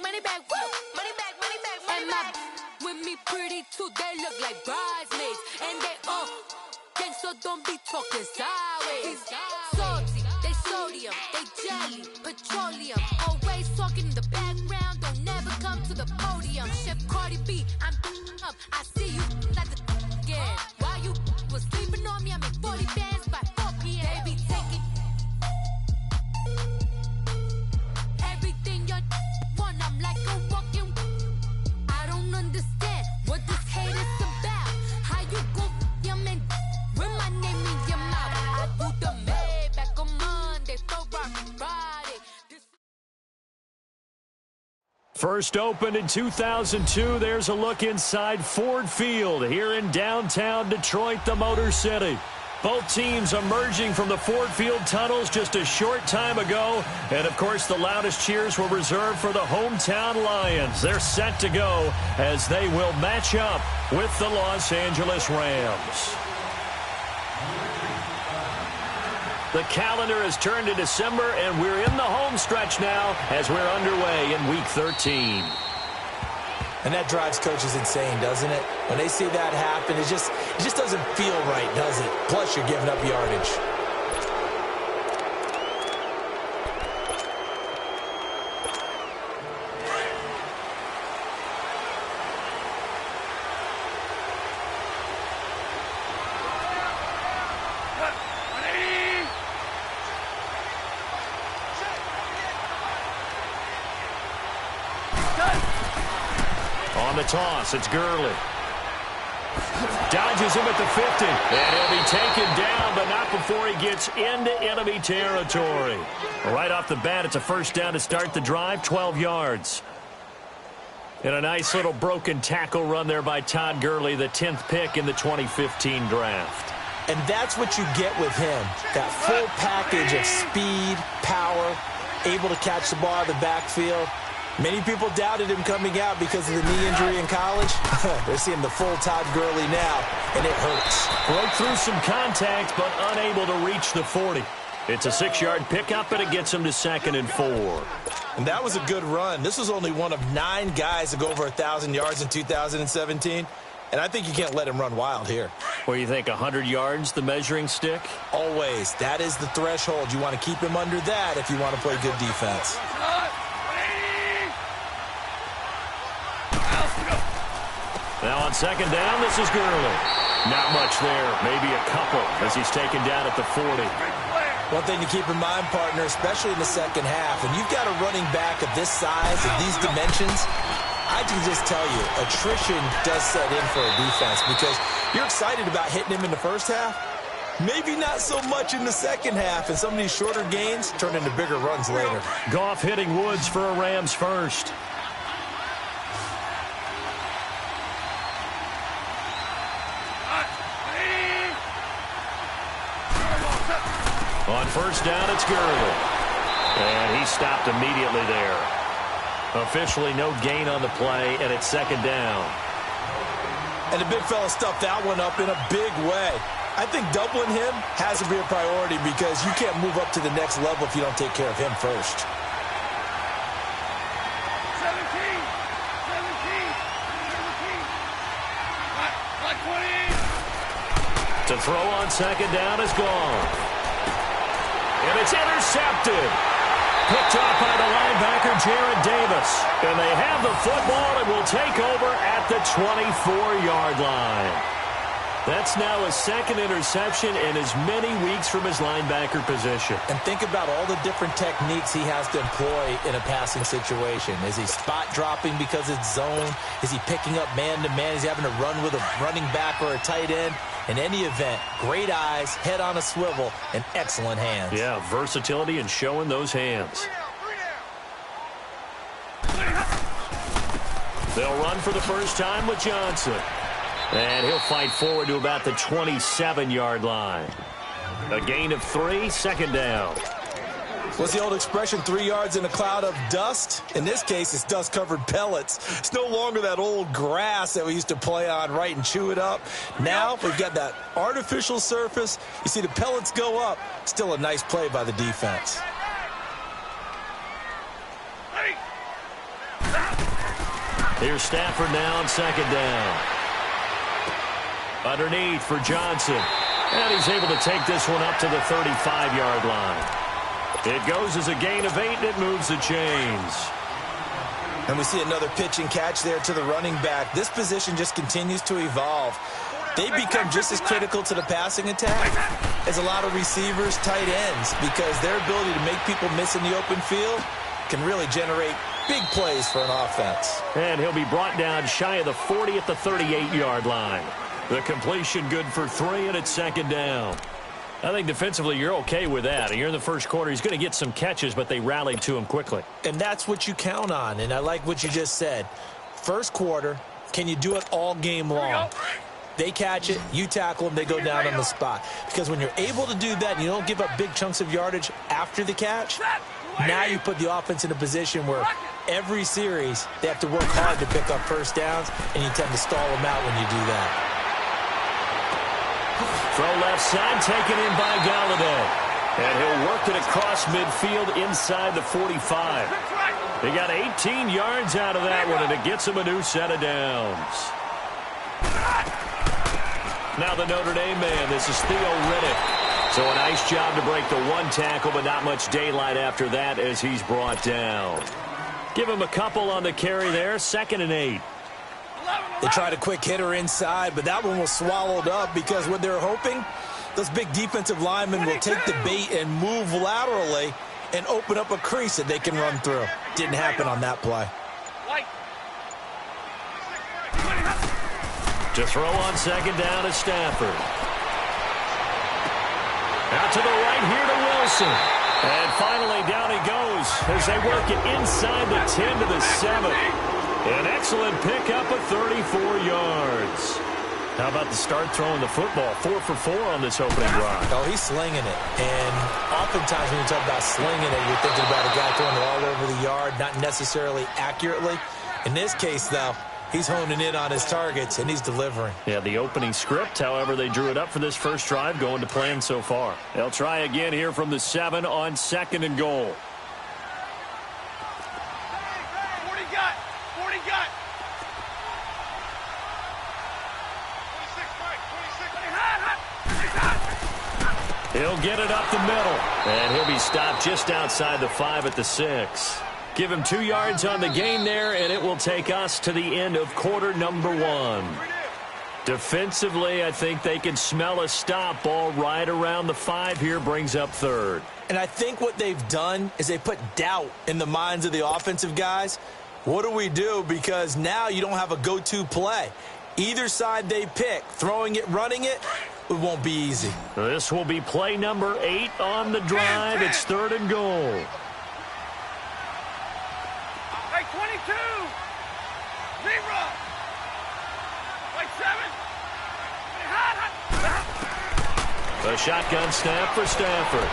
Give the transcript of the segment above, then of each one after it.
money back, woo. Money back, money back, money and back. With me pretty too, they look like bridesmaids. And they all gang, so don't be talking sideways. Salty, they sodium, they jelly, petroleum. Always talking in the background, don't never come to the podium. Chef Cardi B, I'm up, I see you like the again. While you was sleeping on me, I made 40 bands by 4 p.m. They be taking everything you want, I'm like a walking. I don't understand what this hate is about. How you go, your man, with my name in your mouth. I do the Maybach on Monday, Ferrari Friday. First opened in 2002, there's a look inside Ford Field here in downtown Detroit, the Motor City. Both teams emerging from the Ford Field tunnels just a short time ago. And, of course, the loudest cheers were reserved for the hometown Lions. They're set to go as they will match up with the Los Angeles Rams. The calendar has turned to December, and we're in the home stretch now as we're underway in Week 13. And that drives coaches insane, doesn't it? When they see that happen, it just doesn't feel right, does it? Plus, you're giving up yardage. Toss, it's Gurley. Dodges him at the 50. And he'll be taken down, but not before he gets into enemy territory. Right off the bat, it's a first down to start the drive, 12 yards. And a nice little broken tackle run there by Todd Gurley, the 10th pick in the 2015 draft. And that's what you get with him, that full package of speed, power, able to catch the ball out of the backfield. Many people doubted him coming out because of the knee injury in college. They're seeing the full Todd Gurley now, and it hurts. Broke through some contact, but unable to reach the 40. It's a 6-yard pickup, and it gets him to 2nd and 4. And that was a good run. This was only one of 9 guys to go over 1,000 yards in 2017. And I think you can't let him run wild here. What do you think, 100 yards, the measuring stick? Always. That is the threshold. You want to keep him under that if you want to play good defense. Now on 2nd down, this is Gurley. Not much there, maybe a couple as he's taken down at the 40. One thing to keep in mind, partner, especially in the second half, when you've got a running back of this size and these dimensions, I can just tell you, attrition does set in for a defense because you're excited about hitting him in the first half. Maybe not so much in the second half, and some of these shorter gains turn into bigger runs later. Goff hitting Woods for a Rams first. On first down, it's Gurley. And he stopped immediately there. Officially no gain on the play, and it's 2nd down. And the big fella stuffed that one up in a big way. I think doubling him has to be a priority because you can't move up to the next level if you don't take care of him first. 17. To throw on 2nd down is gone. And it's intercepted. Picked up by the linebacker, Jarrad Davis. And they have the football and will take over at the 24-yard line. That's now his 2nd interception in as many weeks from his linebacker position. And think about all the different techniques he has to employ in a passing situation. Is he spot dropping because it's zone? Is he picking up man-to-man? Is he having to run with a running back or a tight end? In any event, great eyes, head on a swivel, and excellent hands. Yeah, versatility and showing those hands. They'll run for the first time with Johnson. And he'll fight forward to about the 27-yard line. A gain of 3, 2nd down. What's the old expression, 3 yards in a cloud of dust? In this case, it's dust-covered pellets. It's no longer that old grass that we used to play on, right, and chew it up. Now we've got that artificial surface. You see the pellets go up. Still a nice play by the defense. Here's Stafford now on second down. Underneath for Johnson. And he's able to take this one up to the 35-yard line. It goes as a gain of 8, and it moves the chains. And we see another pitch and catch there to the running back. This position just continues to evolve. They become just as critical to the passing attack as a lot of receivers, tight ends, because their ability to make people miss in the open field can really generate big plays for an offense. And he'll be brought down shy of the 40 at the 38-yard line. The completion good for 3, and it's second down. I think defensively you're okay with that. You're in the first quarter. He's going to get some catches, but they rallied to him quickly. And that's what you count on, and I like what you just said. First quarter, can you do it all game long? They catch it, you tackle them, they go down on the spot. Because when you're able to do that and you don't give up big chunks of yardage after the catch, now you put the offense in a position where every series they have to work hard to pick up first downs, and you tend to stall them out when you do that. Throw left side, taken in by Galladay. And he'll work it across midfield inside the 45. He got 18 yards out of that one, and it gets him a new set of downs. Now the Notre Dame man, this is Theo Riddick. So a nice job to break the one tackle, but not much daylight after that as he's brought down. Give him a couple on the carry there, 2nd and 8. They tried a quick hitter inside, but that one was swallowed up because what they're hoping, those big defensive linemen will take the bait and move laterally and open up a crease that they can run through. Didn't happen on that play. To throw on second down is Stafford. Out to the right here to Wilson. And finally down he goes as they work it inside the 10 to the 7. An excellent pickup of 34 yards. How about the start throwing the football? 4 for 4 on this opening drive. Oh, he's slinging it. And oftentimes when you talk about slinging it, you're thinking about a guy throwing it all over the yard, not necessarily accurately. In this case, though, he's honing in on his targets, and he's delivering. Yeah, the opening script, however, they drew it up for this first drive, going to plan so far. They'll try again here from the 7 on 2nd and goal. He'll get it up the middle, and he'll be stopped just outside the 5 at the 6. Give him 2 yards on the gain there, and it will take us to the end of quarter number 1. Defensively, I think they can smell a stop ball right around the 5 here, brings up 3rd. And I think what they've done is they put doubt in the minds of the offensive guys. What do we do? Because now you don't have a go-to play. Either side they pick, throwing it, running it, it won't be easy. This will be play number 8 on the drive. It's 3rd and goal. Hey, 22. 0. Like 7. A shotgun snap for Stafford.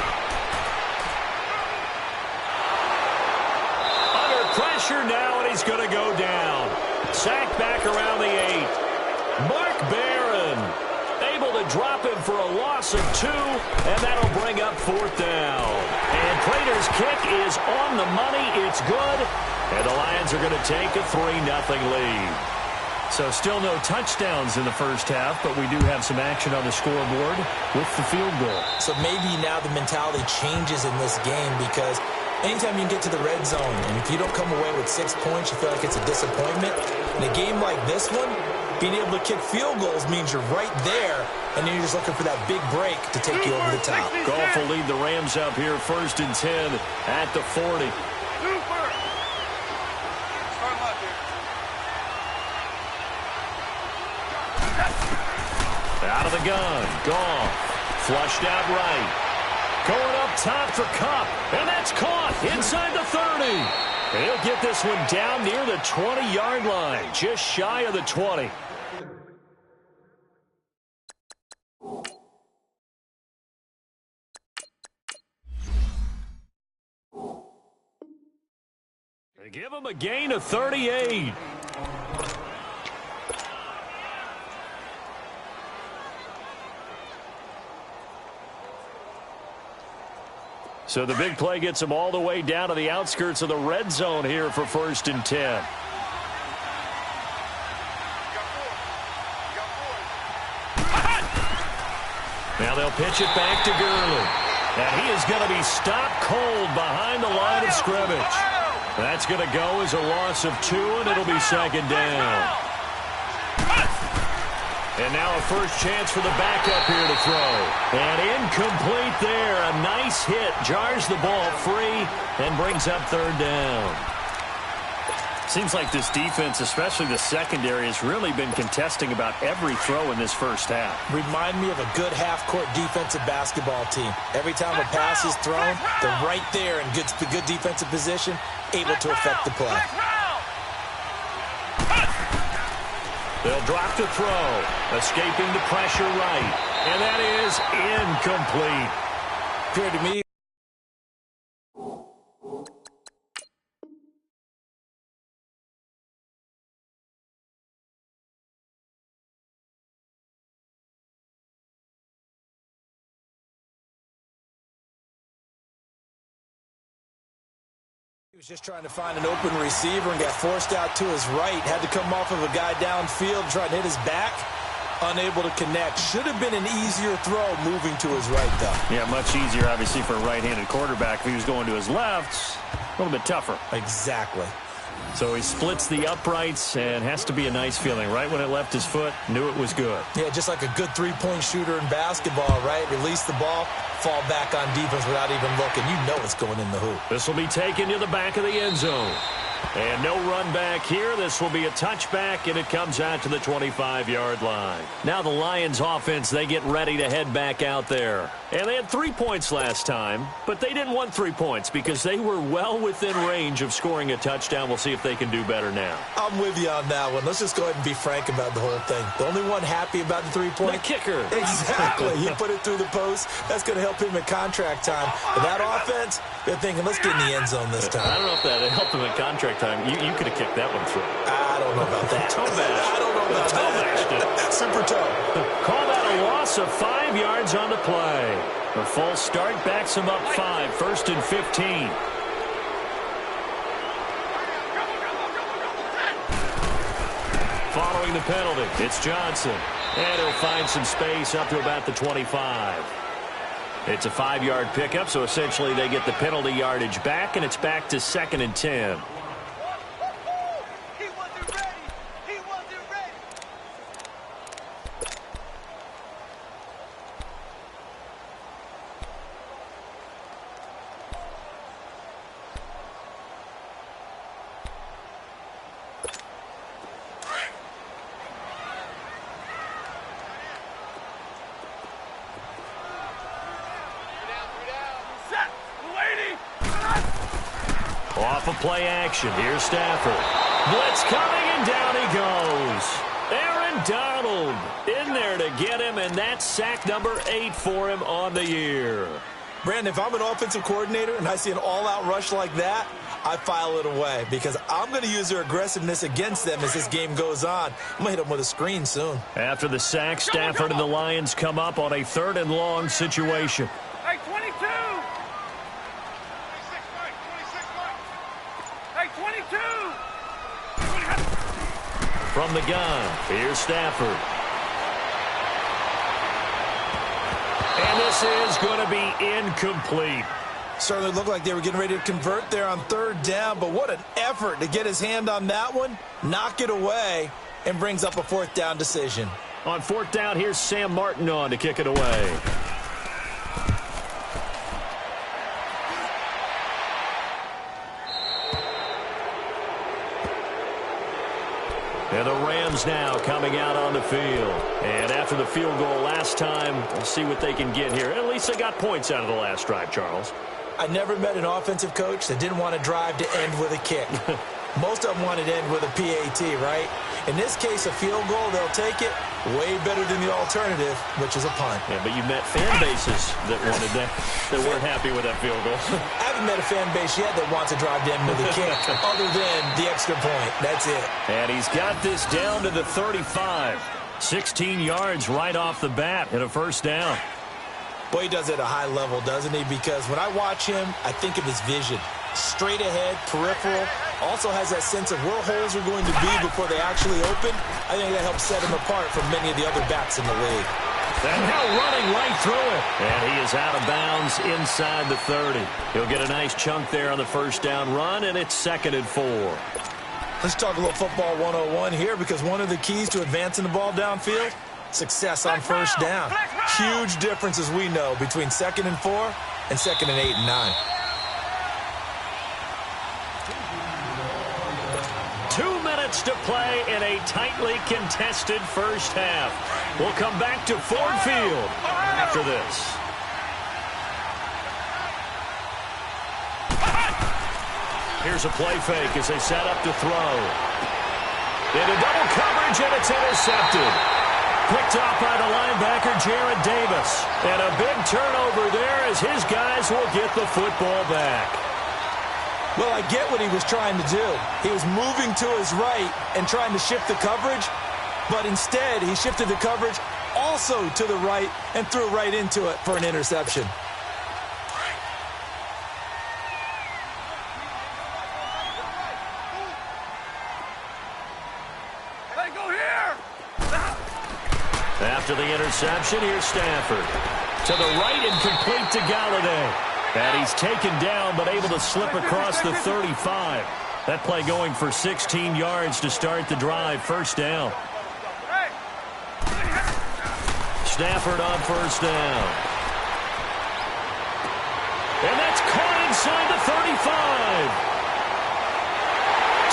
Under pressure now, and he's going to go down. Sacked back around the 8. Mark Barron able to drop him for a loss of 2, and that'll bring up 4th down. And Prater's kick is on the money. It's good, and the Lions are going to take a 3-0 lead. So still no touchdowns in the first half, but we do have some action on the scoreboard with the field goal. So maybe now the mentality changes in this game because anytime you can get to the red zone, and if you don't come away with 6 points, you feel like it's a disappointment. In a game like this one, being able to kick field goals means you're right there, and then you're just looking for that big break to take you over the top. Goff will lead the Rams up here 1st and 10 at the 40. Out of the gun, Goff, flushed out right. Going up top for Kupp, and that's caught inside the 30. He'll get this one down near the 20-yard line, just shy of the 20. They give him a gain of 38. So the big play gets him all the way down to the outskirts of the red zone here for 1st and 10. Now they'll pitch it back to Gurley. And he is going to be stopped cold behind the line of scrimmage. That's going to go as a loss of 2, and it'll be second down. And now a first chance for the backup here to throw. And incomplete there. A nice hit. Jars the ball free and brings up third down. Seems like this defense, especially the secondary, has really been contesting about every throw in this first half. Remind me of a good half-court defensive basketball team. Every time a pass is thrown, they're right there in good defensive position, able to affect the play. They'll drop to throw. Escaping the pressure right. And that is incomplete. Appeared to me. He was just trying to find an open receiver and got forced out to his right. Had to come off of a guy downfield, trying to hit his back. Unable to connect. Should have been an easier throw moving to his right, though. Yeah, much easier, obviously, for a right-handed quarterback. If he was going to his left, a little bit tougher. Exactly. So he splits the uprights and has to be a nice feeling. Right when it left his foot, knew it was good. Yeah, just like a good three-point shooter in basketball, right? Release the ball, fall back on defense without even looking. You know it's going in the hoop. This will be taken to the back of the end zone. And no run back here. This will be a touchback, and it comes out to the 25-yard line. Now the Lions offense, they get ready to head back out there. And they had 3 points last time, but they didn't want 3 points because they were well within range of scoring a touchdown. We'll see if they can do better now. I'm with you on that one. Let's just go ahead and be frank about the whole thing. The only one happy about the 3-point? The kicker. Exactly. He put it through the post. That's going to help him in contract time. But that offense, they're thinking, let's get in the end zone this time. I don't know if that helped him in contract time. You could have kicked that one through. I don't know about that. Toe bash. I don't know about toe that. Super toe. Call that a loss of 5 yards on the play. The false start backs him up 5. 1st and 15. Following the penalty, it's Johnson. And he'll find some space up to about the 25. It's a 5-yard pickup, so essentially they get the penalty yardage back, and it's back to 2nd and 10. Off of play action. Here's Stafford. Blitz coming, and down he goes. Aaron Donald in there to get him, and that's sack number 8 for him on the year. Brandon, if I'm an offensive coordinator and I see an all-out rush like that, I file it away because I'm going to use their aggressiveness against them as this game goes on. I'm going to hit them with a screen soon. After the sack, Stafford and the Lions come up on a 3rd and long situation. Hey, 22! Hey, 22! From the gun, here's Stafford. And this is going to be incomplete. Certainly looked like they were getting ready to convert there on 3rd down, but what an effort to get his hand on that one, knock it away, and brings up a 4th down decision. On 4th down, here's Sam Martin on to kick it away. And the Rams now coming out on the field. And after the field goal last time, we'll see what they can get here. At least they got points out of the last drive, Charles. I never met an offensive coach that didn't want to drive to end with a kick. Most of them wanted to end with a PAT, right? In this case, a field goal, they'll take it. Way better than the alternative, which is a punt. Yeah, but you met fan bases that wanted that, that weren't happy with that field goal. I haven't met a fan base yet that wants to drive to end with a kick, other than the extra point. That's it. And he's got this down to the 35. 16 yards right off the bat and a 1st down. Boy, he does it at a high level, doesn't he? Because when I watch him, I think of his vision. Straight ahead, peripheral. Also has that sense of where holes are going to be before they actually open. I think that helps set him apart from many of the other backs in the league. And now running right through it. And he is out of bounds inside the 30. He'll get a nice chunk there on the first down run, and it's 2nd and 4. Let's talk a little football 101 here, because one of the keys to advancing the ball downfield, success on first down. Huge difference, as we know, between 2nd and 4 and 2nd and 8 and 9. 2 minutes to play in a tightly contested first half. We'll come back to Ford Field after this. Here's a play fake as they set up to throw. Into double coverage, and it's intercepted. Picked off by the linebacker, Jared Davis. And a big turnover there as his guys will get the football back. Well, I get what he was trying to do. He was moving to his right and trying to shift the coverage, but instead he shifted the coverage also to the right and threw right into it for an interception. Hey, go here! After the interception, here's Stafford. To the right and complete to Galladay. And he's taken down, but able to slip across the 35. That play going for 16 yards to start the drive. First down. Stafford on first down. And that's caught inside the 35.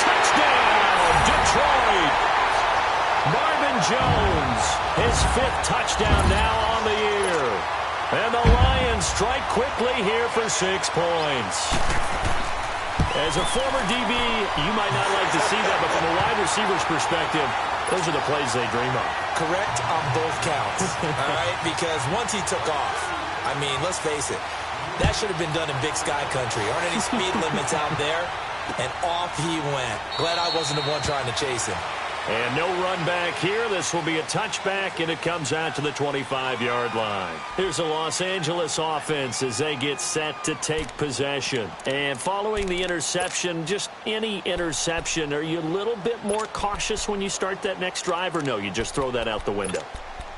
Touchdown, Detroit. Marvin Jones, his 5th touchdown now on the year. And the Lions strike quickly here for 6 points. As a former DB, you might not like to see that, but from a wide receiver's perspective, those are the plays they dream of. Correct on both counts, all right? Because once he took off, I mean, let's face it, that should have been done in Big Sky Country. Aren't any speed limits out there? And off he went. Glad I wasn't the one trying to chase him. And no run back here. This will be a touchback, and it comes out to the 25-yard line. Here's the Los Angeles offense as they get set to take possession. And following the interception, just any interception, are you a little bit more cautious when you start that next drive, or no, you just throw that out the window?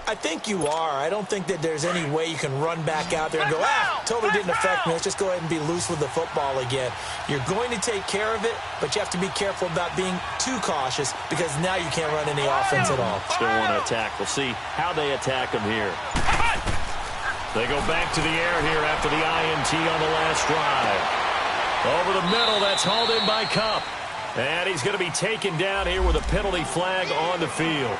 I think you are. I don't think that there's any way you can run back out there and go, totally didn't affect me. Let's just go ahead and be loose with the football again. You're going to take care of it, but you have to be careful about being too cautious, because now you can't run any offense at all. Still want to attack. We'll see how they attack them here. They go back to the air here after the INT on the last drive. Over the middle, that's hauled in by Kupp. And he's going to be taken down here with a penalty flag on the field.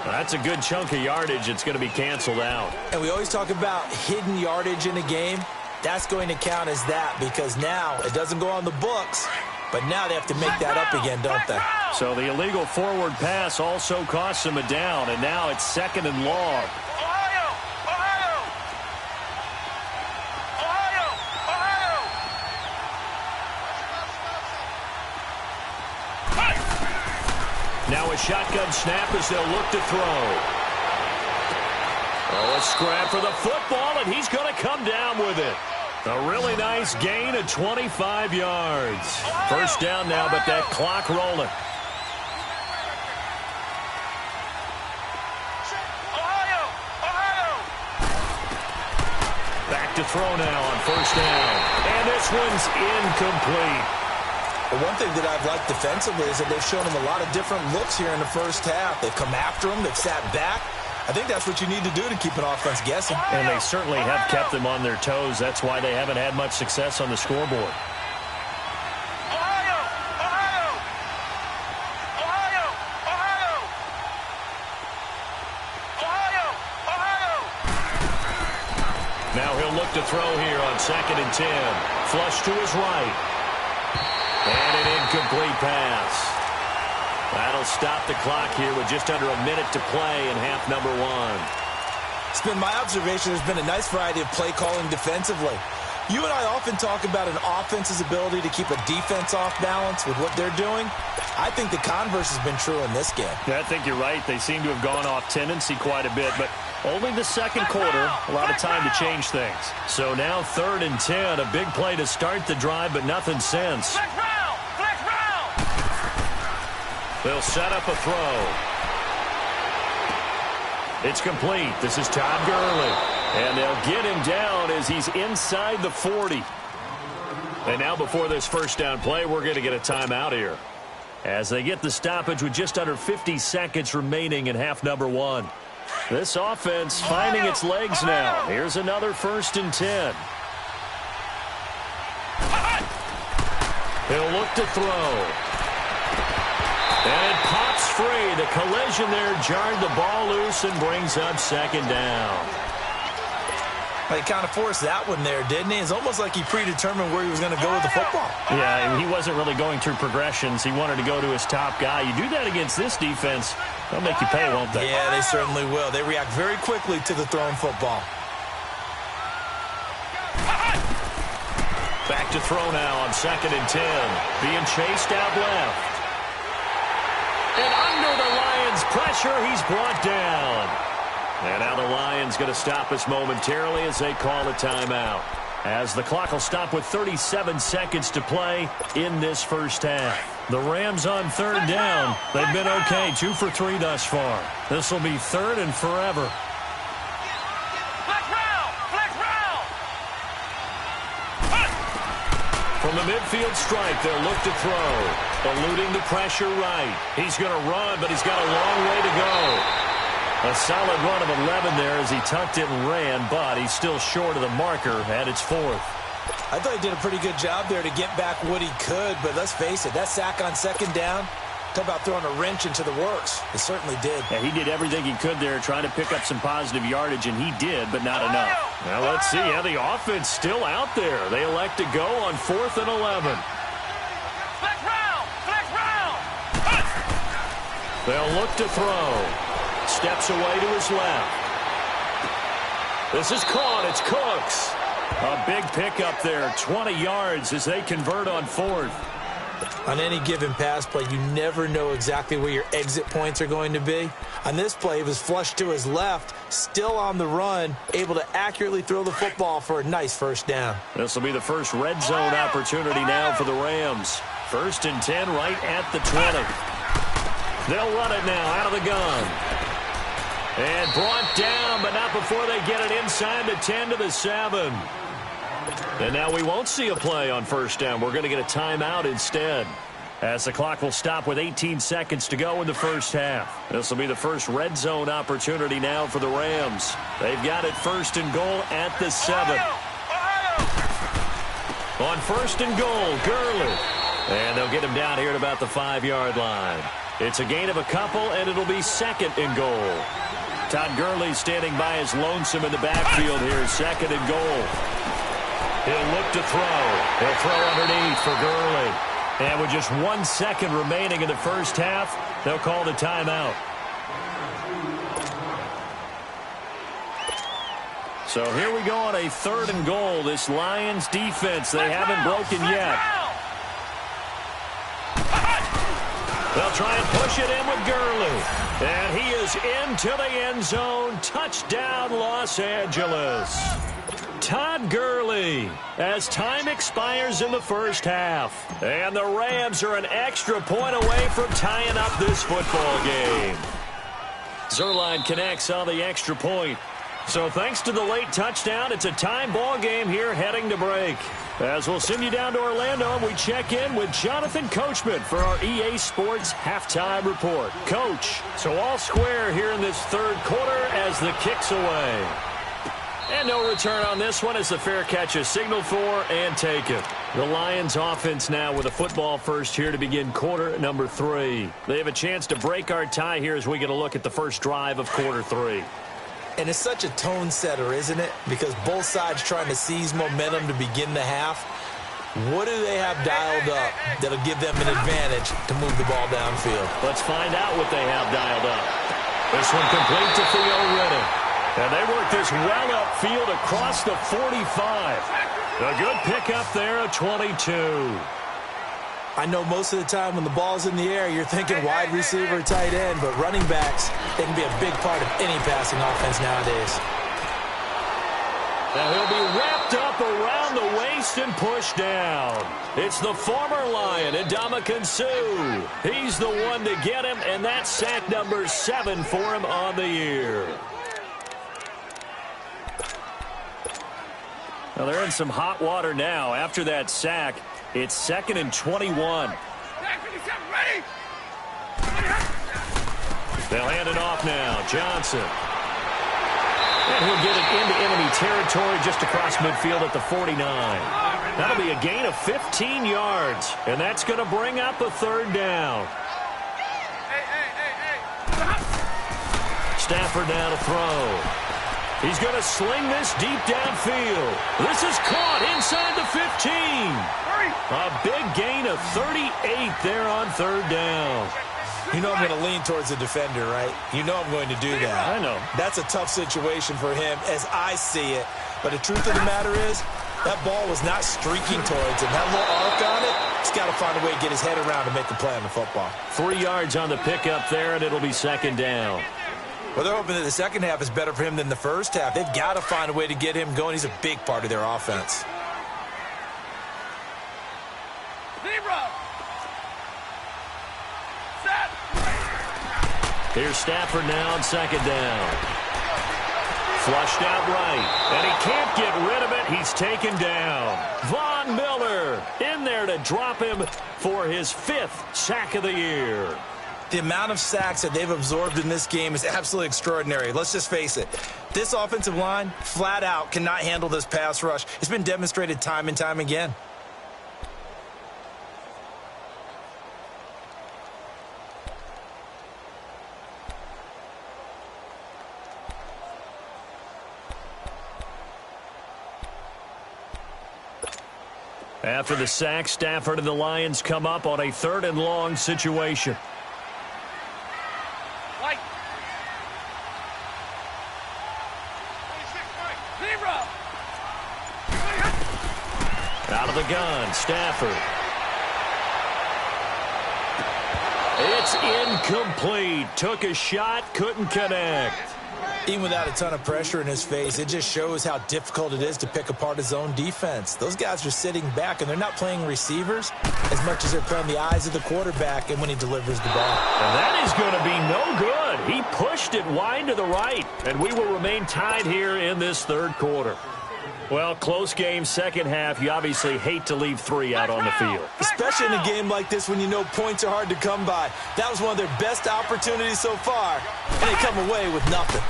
That's a good chunk of yardage. It's going to be canceled out. And we always talk about hidden yardage in a game. That's going to count as that, because now it doesn't go on the books, but now they have to make that up again, don't they? So the illegal forward pass also costs him a down, and now it's 2nd and long. Now a shotgun snap as they'll look to throw. Oh, a scrap for the football, and he's going to come down with it. A really nice gain of 25 yards. First down now, but that clock rolling. Back to throw now on first down. And this one's incomplete. Well, one thing that I've liked defensively is that they've shown him a lot of different looks here in the first half. They've come after him. They've sat back. I think that's what you need to do to keep an offense guessing. And they certainly have kept them on their toes. That's why they haven't had much success on the scoreboard. Now he'll look to throw here on 2nd and 10. Flush to his right. And an incomplete pass. That'll stop the clock here with just under a minute to play in half number 1. It's been my observation there's been a nice variety of play calling defensively. You and I often talk about an offense's ability to keep a defense off balance with what they're doing. I think the converse has been true in this game. Yeah, I think you're right. They seem to have gone off tendency quite a bit, but only the second quarter, a lot of time to change things. So now 3rd and 10, a big play to start the drive, but nothing since. They'll set up a throw. It's complete. This is Todd Gurley. And they'll get him down as he's inside the 40. And now before this first down play, we're going to get a timeout here, as they get the stoppage with just under 50 seconds remaining in half number one. This offense finding its legs now. Here's another 1st and 10. He'll look to throw. And it pops free. The collision there jarred the ball loose and brings up 2nd down. He kind of forced that one there, didn't he? It's almost like he predetermined where he was going to go with the football. Yeah, he wasn't really going through progressions. He wanted to go to his top guy. You do that against this defense, they'll make you pay, won't they? Yeah, they certainly will. They react very quickly to the thrown football. Back to throw now on 2nd and 10. Being chased out left. And under the Lions' pressure, he's brought down. And now the Lions going to stop us momentarily as they call a timeout, as the clock will stop with 37 seconds to play in this first half. The Rams on 3rd down. They've been okay, 2 for 3 thus far. This will be 3rd and forever. From the midfield stripe, they'll look to throw. Eluding the pressure right. He's going to run, but he's got a long way to go. A solid run of 11 there as he tucked it and ran, but he's still short of the marker at its 4th. I thought he did a pretty good job there to get back what he could, but let's face it, that sack on 2nd down, talk about throwing a wrench into the works. It certainly did. Yeah, he did everything he could there, trying to pick up some positive yardage, and he did, but not enough. Now let's see how the offense still out there. They elect to go on 4th and 11. They'll look to throw. Steps away to his left. This is caught. It's Cooks. A big pickup there, 20 yards as they convert on 4th. On any given pass play, you never know exactly where your exit points are going to be. On this play, it was flushed to his left, still on the run, able to accurately throw the football for a nice 1st down. This will be the first red zone opportunity now for the Rams. 1st and 10 right at the 20. They'll run it now out of the gun. And brought down, but not before they get it inside the 10 to the 7. And now we won't see a play on 1st down. We're going to get a timeout instead, as the clock will stop with 18 seconds to go in the first half. This will be the first red zone opportunity now for the Rams. They've got it 1st and goal at the 7. On 1st and goal, Gurley. And they'll get him down here at about the 5-yard line. It's a gain of a couple, and it'll be 2nd and goal. Todd Gurley standing by his lonesome in the backfield here, 2nd and goal. He'll look to throw. He'll throw underneath for Gurley. And with just 1 second remaining in the first half, they'll call the timeout. So here we go on a 3rd and goal. This Lions defense, they haven't broken yet. They'll try and push it in with Gurley. And he is into the end zone. Touchdown, Los Angeles. Todd Gurley, as time expires in the first half. And the Rams are an extra point away from tying up this football game. Zerline connects on the extra point. So thanks to the late touchdown, it's a time ball game here heading to break. As we'll send you down to Orlando, we check in with Jonathan Coachman for our EA Sports Halftime Report. Coach, so all square here in this 3rd quarter as the kick's away. And no return on this one as the fair catch is signaled for and taken. The Lions offense now with a football first here to begin quarter number 3. They have a chance to break our tie here as we get a look at the first drive of quarter 3. And it's such a tone setter, isn't it? Because both sides trying to seize momentum to begin the half. What do they have dialed up that'll give them an advantage to move the ball downfield? Let's find out what they have dialed up. This one complete to Theo Riddick. And they work this well upfield across the 45. A good pickup there at 22. I know most of the time when the ball's in the air, you're thinking wide receiver, tight end, but running backs, they can be a big part of any passing offense nowadays. Now he'll be wrapped Wrapped up around the waist and pushed down. It's the former Lion, Ndamukong Suh. He's the one to get him, and that's sack number 7 for him on the year. Well, they're in some hot water now. After that sack, it's 2nd and 21. Ready? They'll hand it off now. Johnson. And he'll get it into enemy territory just across midfield at the 49. That'll be a gain of 15 yards, and that's going to bring up a 3rd down. Hey. Stafford now to throw. He's going to sling this deep downfield. This is caught inside the 15. A big gain of 38 there on 3rd down. You know I'm going to lean towards the defender, right? You know I'm going to do that. I know. That's a tough situation for him as I see it. But the truth of the matter is, that ball was not streaking towards him. That little arc on it, he's got to find a way to get his head around to make a play on the football. 3 yards on the pickup there, and it'll be 2nd down. Well, they're hoping that the second half is better for him than the first half. They've got to find a way to get him going. He's a big part of their offense. Here's Stafford now on 2nd down. Flushed out right, and he can't get rid of it. He's taken down. Von Miller in there to drop him for his 5th sack of the year. The amount of sacks that they've absorbed in this game is absolutely extraordinary. Let's just face it. This offensive line, flat out, cannot handle this pass rush. It's been demonstrated time and time again. After the sack, Stafford and the Lions come up on a 3rd and long situation. Out of the gun, Stafford. It's incomplete. Took a shot, couldn't connect. Even without a ton of pressure in his face, it just shows how difficult it is to pick apart his own defense. Those guys are sitting back, and they're not playing receivers as much as they're playing the eyes of the quarterback and when he delivers the ball. And that is going to be no good. He pushed it wide to the right, and we will remain tied here in this 3rd quarter. Well, close game, second half. You obviously hate to leave 3 out on the field. Especially in a game like this when you know points are hard to come by. That was one of their best opportunities so far, and they come away with nothing.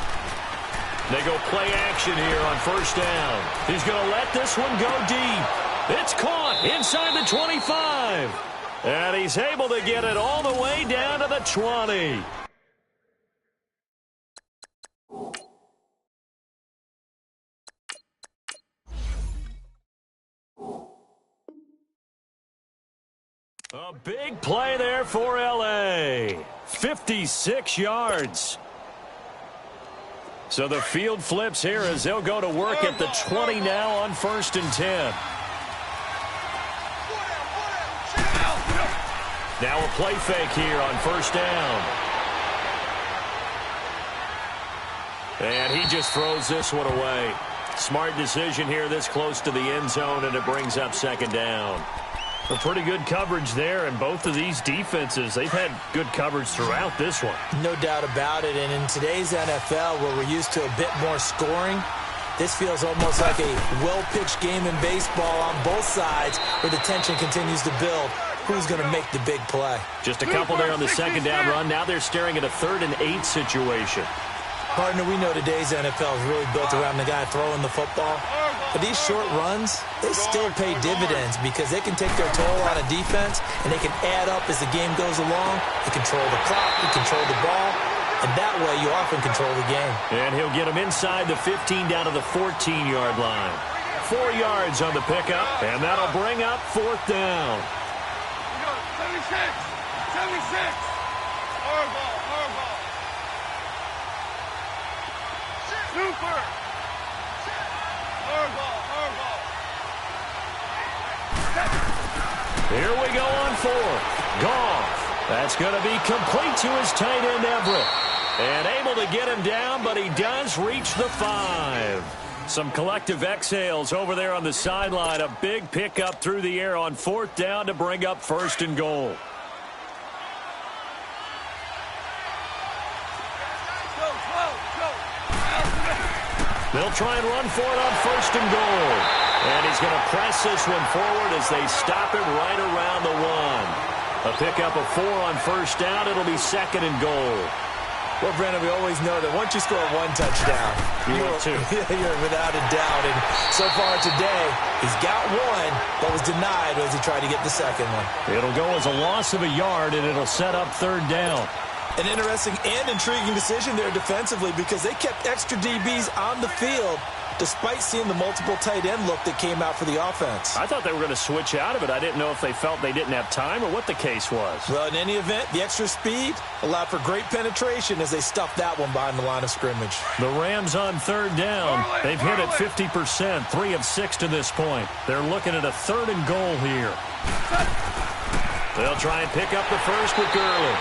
They go play action here on 1st down. He's going to let this one go deep. It's caught inside the 25. And he's able to get it all the way down to the 20. A big play there for L.A. 56 yards. So the field flips here as they'll go to work at the 20 now on 1st and 10. Now a play fake here on 1st down. And he just throws this one away. Smart decision here this close to the end zone, and it brings up 2nd down. A pretty good coverage there, and both of these defenses, they've had good coverage throughout this one. No doubt about it, and in today's NFL, where we're used to a bit more scoring, this feels almost like a well-pitched game in baseball on both sides, where the tension continues to build. Who's going to make the big play? Just a couple there on the 2nd down run. Now they're staring at a 3rd and 8 situation. Partner, we know today's NFL is really built around the guy throwing the football. But these short runs, they still pay dividends because they can take their toll on a defense, and they can add up as the game goes along. You control the clock, you control the ball, and that way you often control the game. And he'll get him inside the 15 down to the 14-yard line. 4 yards on the pickup, and that'll bring up 4th down. 76. Hardball. Super. Hardball. Here we go on 4th. Goff. That's going to be complete to his tight end, Everett. And able to get him down, but he does reach the 5. Some collective exhales over there on the sideline. A big pickup through the air on 4th down to bring up 1st and goal. They'll try and run for it on 1st and goal. And he's going to press this one forward as they stop it right around the 1. A pickup of 4 on 1st down. It'll be 2nd and goal. Well, Brandon, we always know that once you score 1 touchdown, you're without a doubt. And so far today, he's got 1, but was denied as he tried to get the 2nd one. It'll go as a loss of a yard, and it'll set up 3rd down. An interesting and intriguing decision there defensively because they kept extra DBs on the field despite seeing the multiple tight end look that came out for the offense. I thought they were going to switch out of it. I didn't know if they felt they didn't have time or what the case was. Well, in any event, the extra speed allowed for great penetration as they stuffed that one behind the line of scrimmage. The Rams on 3rd down. They've hit it 50%, 3 of 6 to this point. They're looking at a 3rd and goal here. They'll try and pick up the 1st with Gurley.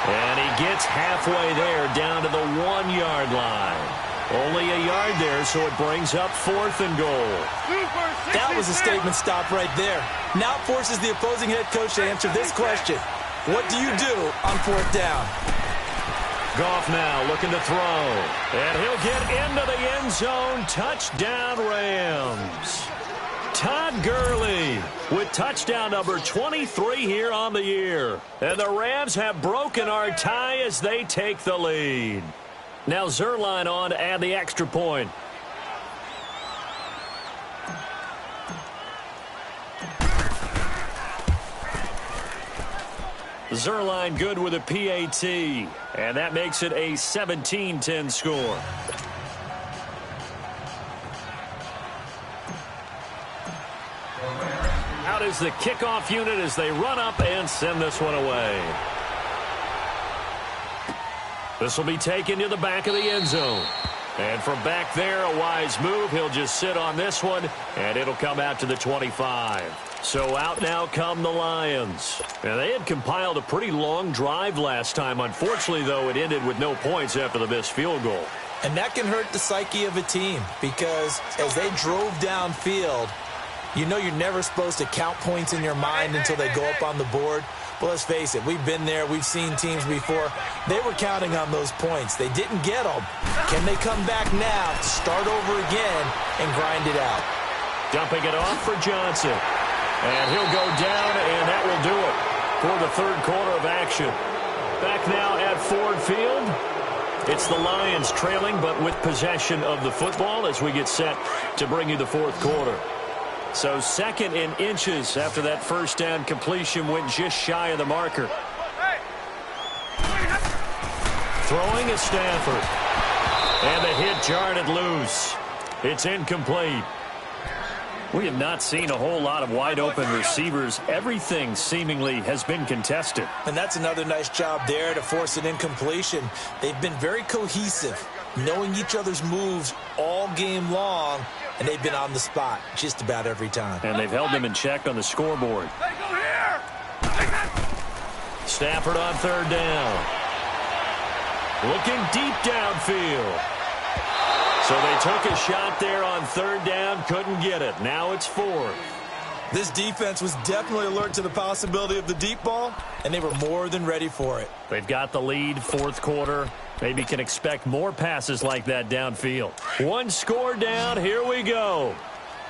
And he gets halfway there down to the 1-yard line. Only a yard there, so it brings up 4th and goal. That was a statement stop right there. Now it forces the opposing head coach to answer this question. What do you do on 4th down? Goff now looking to throw. And he'll get into the end zone. Touchdown, Rams. Todd Gurley with touchdown number 23 here on the year. And the Rams have broken our tie as they take the lead. Now Zerline on to add the extra point. Zerline good with a PAT. And that makes it a 17-10 score. Out is the kickoff unit as they run up and send this one away. This will be taken to the back of the end zone. And from back there, a wise move. He'll just sit on this one, and it'll come out to the 25. So out now come the Lions. And they had compiled a pretty long drive last time. Unfortunately, though, it ended with no points after the missed field goal. And that can hurt the psyche of a team because as they drove downfield, you know you're never supposed to count points in your mind until they go up on the board. But let's face it, we've been there. We've seen teams before. They were counting on those points. They didn't get them. Can they come back now, start over again, and grind it out? Dumping it off for Johnson. And he'll go down, and that will do it for the 3rd quarter of action. Back now at Ford Field. It's the Lions trailing, but with possession of the football as we get set to bring you the 4th quarter. So 2nd in inches after that 1st down completion went just shy of the marker. Throwing is Stafford. And the hit jarred it loose. It's incomplete. We have not seen a whole lot of wide open receivers. Everything seemingly has been contested. And that's another nice job there to force an incompletion. They've been very cohesive, knowing each other's moves all game long. And they've been on the spot just about every time. And they've held them in check on the scoreboard. Stafford on 3rd down. Looking deep downfield. So they took a shot there on 3rd down, couldn't get it. Now it's 4th. This defense was definitely alert to the possibility of the deep ball, and they were more than ready for it. They've got the lead, 4th quarter. Maybe can expect more passes like that downfield. 1 score down, here we go.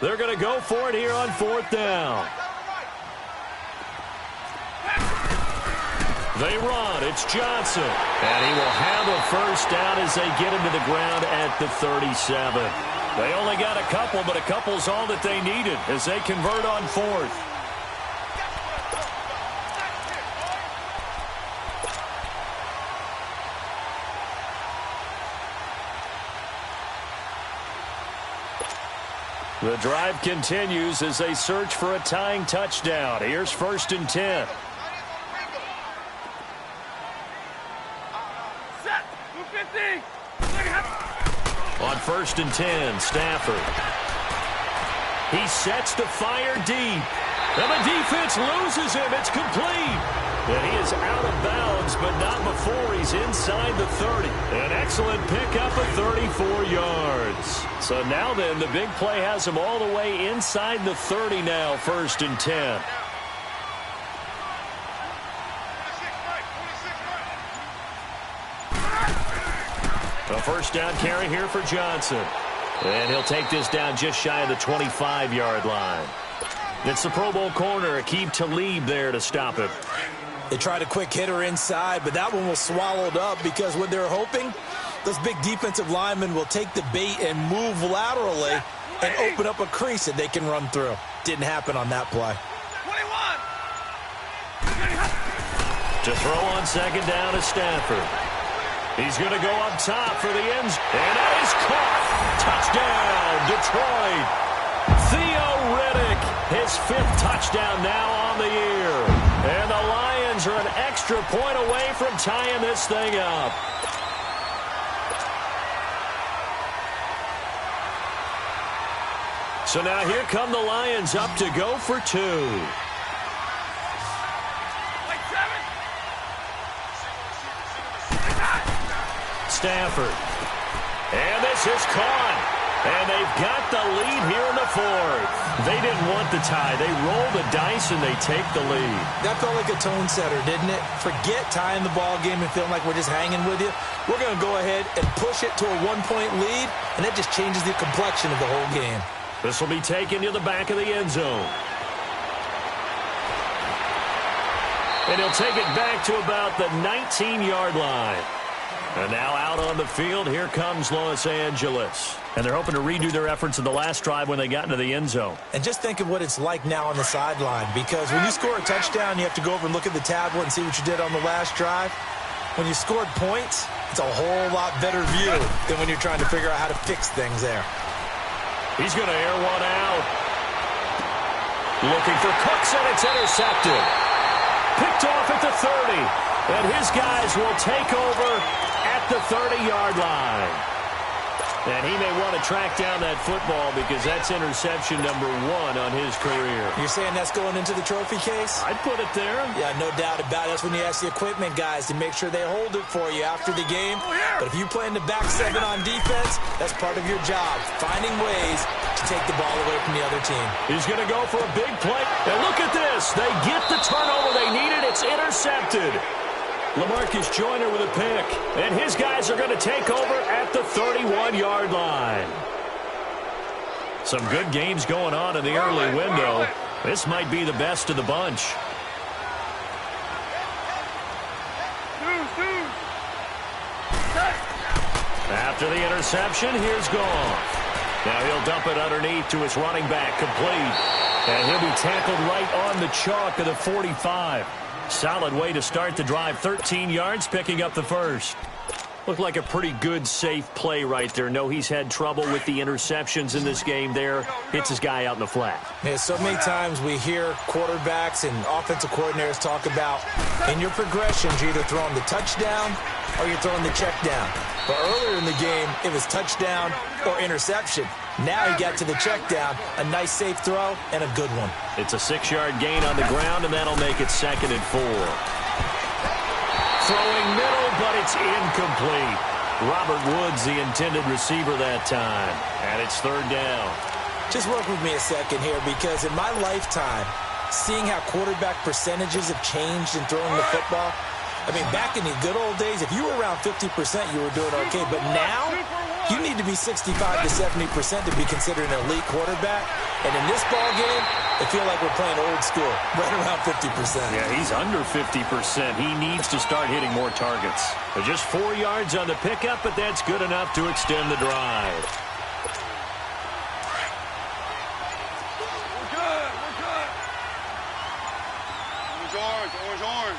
They're going to go for it here on 4th down. They run, it's Johnson. And he will have a 1st down as they get him to the ground at the 37. They only got a couple, but a couple's all that they needed as they convert on 4th. The drive continues as they search for a tying touchdown. Here's 1st and 10. On 1st and 10, Stafford. He sets to fire deep. And the defense loses him. It's complete. And he is out of bounds, but not before 4. He's inside the 30. An excellent pickup of 34 yards. So now then, the big play has him all the way inside the 30 now, 1st and 10. A first down carry here for Johnson. And he'll take this down just shy of the 25-yard line. It's the Pro Bowl corner, Aqib Talib there to stop him. They tried a quick hitter inside, but that one was swallowed up because what they're hoping, those big defensive linemen will take the bait and move laterally and open up a crease that they can run through. Didn't happen on that play. 21. To throw on 2nd down to Stafford. He's going to go up top for the ends. And that is caught. Touchdown, Detroit. Theo Riddick, his 5th touchdown now on the year. And the Lions are an extra point away from tying this thing up. So now here come the Lions up to go for 2. Stafford. And this is caught. And they've got the lead here in the 4th. They didn't want the tie. They roll the dice and they take the lead. That felt like a tone setter, didn't it? Forget tying the ball game and feeling like we're just hanging with you. We're going to go ahead and push it to a 1-point lead, and that just changes the complexion of the whole game. This will be taken to the back of the end zone. And he'll take it back to about the 19-yard line. And now out on the field, here comes Los Angeles. And they're hoping to redo their efforts in the last drive when they got into the end zone. And just think of what it's like now on the sideline, because when you score a touchdown, you have to go over and look at the tablet and see what you did on the last drive. When you scored points, it's a whole lot better view than when you're trying to figure out how to fix things there. He's going to air one out. Looking for Cooks, and it's intercepted. Picked off at the 30. And his guys will take over at the 30-yard line. And he may want to track down that football because that's interception number 1 on his career. You're saying that's going into the trophy case? I'd put it there. Yeah, no doubt about it. That's when you ask the equipment guys to make sure they hold it for you after the game. But if you play in the back 7 on defense, that's part of your job, finding ways to take the ball away from the other team. He's going to go for a big play. And look at this. They get the turnover they needed. It's intercepted. LaMarcus Joyner with a pick. And his guys are going to take over at the 31-yard line. Some good games going on in the early window. This might be the best of the bunch. After the interception, here's Goff. Now he'll dump it underneath to his running back, complete. And he'll be tackled right on the chalk of the 45. Solid way to start the drive. 13 yards, picking up the first. Looked like a pretty good, safe play right there. No, he's had trouble with the interceptions in this game there. Hits his guy out in the flat. Yeah, so many times we hear quarterbacks and offensive coordinators talk about in your progressions, you're either throwing the touchdown or you're throwing the check down. But earlier in the game, it was touchdown or interception. Now he got to the check down, a nice safe throw, and a good one. It's a 6-yard gain on the ground, and that'll make it 2nd and 4. Throwing middle, but it's incomplete. Robert Woods, the intended receiver that time. And it's 3rd down. Just work with me a second here, because in my lifetime, seeing how quarterback percentages have changed in throwing the football, I mean, back in the good old days, if you were around 50%, you were doing okay. But now, you need to be 65 to 70% to be considered an elite quarterback. And in this ball game, I feel like we're playing old school, right around 50%. Yeah, he's under 50%. He needs to start hitting more targets. But just 4 yards on the pickup, but that's good enough to extend the drive. We're good. Orange.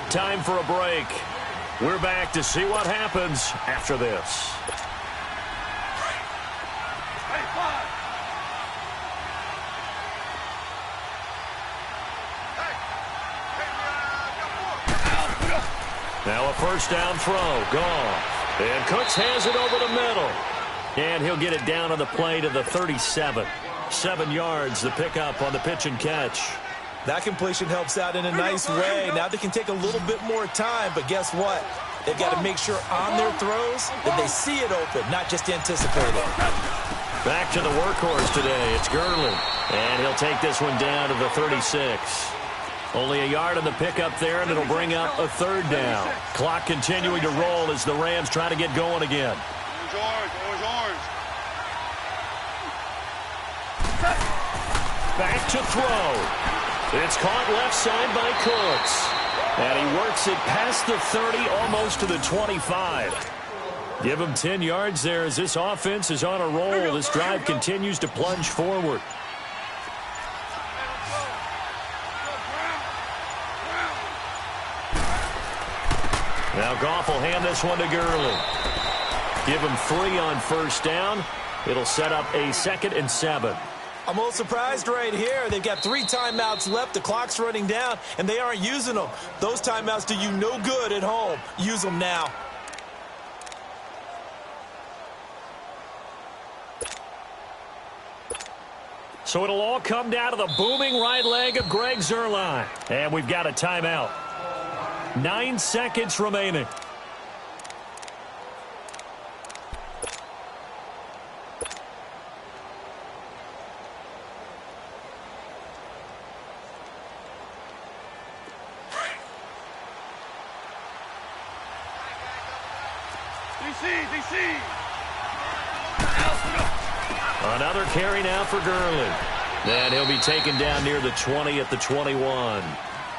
Time for a break. We're back to see what happens after this. Now a first down throw. Goff. And Cooks has it over the middle. And he'll get it down on the play to the 37. 7 yards, the pickup on the pitch and catch. That completion helps out in a nice way. Now they can take a little bit more time, but guess what? They've got to make sure on their throws that they see it open, not just anticipate it. Back to the workhorse today. It's Gurley. And he'll take this one down to the 36. Only a yard on the pickup there, and it'll bring up a 3rd down. Clock continuing to roll as the Rams try to get going again. Orange. Back to throw. It's caught left side by Cooks. And he works it past the 30, almost to the 25. Give him 10 yards there as this offense is on a roll. This drive continues to plunge forward. Now Goff will hand this one to Gurley. Give him 3 on 1st down. It'll set up a 2nd and 7. I'm a little surprised right here. They've got 3 timeouts left. The clock's running down, and they aren't using them. Those timeouts do you no good at home. Use them now. So it'll all come down to the booming right leg of Greg Zuerlein. And we've got a timeout. 9 seconds remaining. DC. Another carry now for Gurley. And he'll be taken down near the 20 at the 21.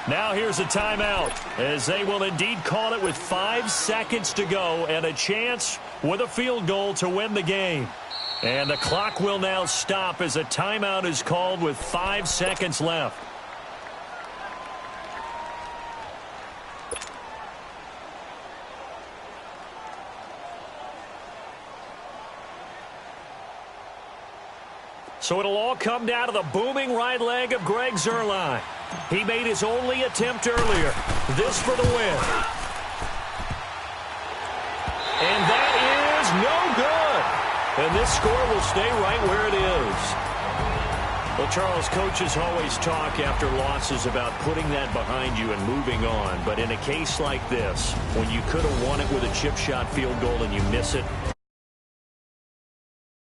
Now here's a timeout as they will indeed call it with 5 seconds to go and a chance with a field goal to win the game. And the clock will now stop as a timeout is called with 5 seconds left. So it'll all come down to the booming right leg of Greg Zuerlein. He made his only attempt earlier. This for the win. And that is no good. And this score will stay right where it is. Well, Charles, coaches always talk after losses about putting that behind you and moving on. But in a case like this, when you could have won it with a chip shot field goal and you miss it,